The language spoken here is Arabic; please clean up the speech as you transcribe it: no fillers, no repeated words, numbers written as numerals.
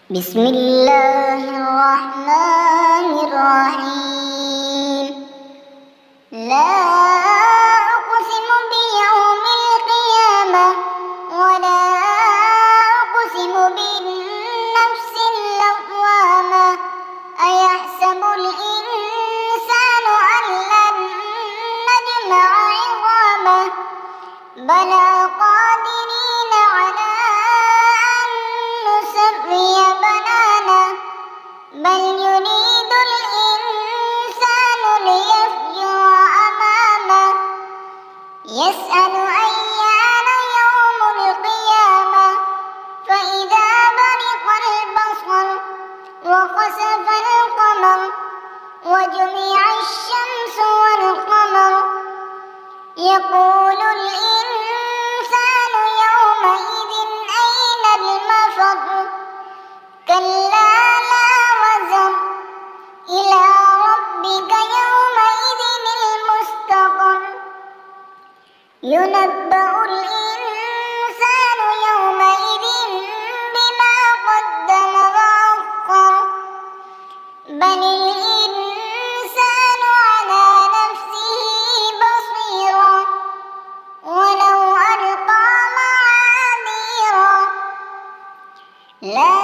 بسم الله الرحمن الرحيم. لا أقسم بيوم القيامة ولا أقسم بالنفس اللوامة. أيحسب الإنسان أن لن نجمع عظامه بلى قادرين على أن نسوي بنانه بل يريد الإنسان ليفجر أمامه يسأل أيان يوم القيامة فإذا برق البصر وخسف القمر وجمع الشمس والقمر يقول الإنسان يومئذ أين المفر كلا لا وزر إلى ربك يومئذ المستقر ينبأ الإنسان يومئذ بما قدم وأخر بل الإنسان على نفسه بصيرا ولو ألقى معاذيرا لا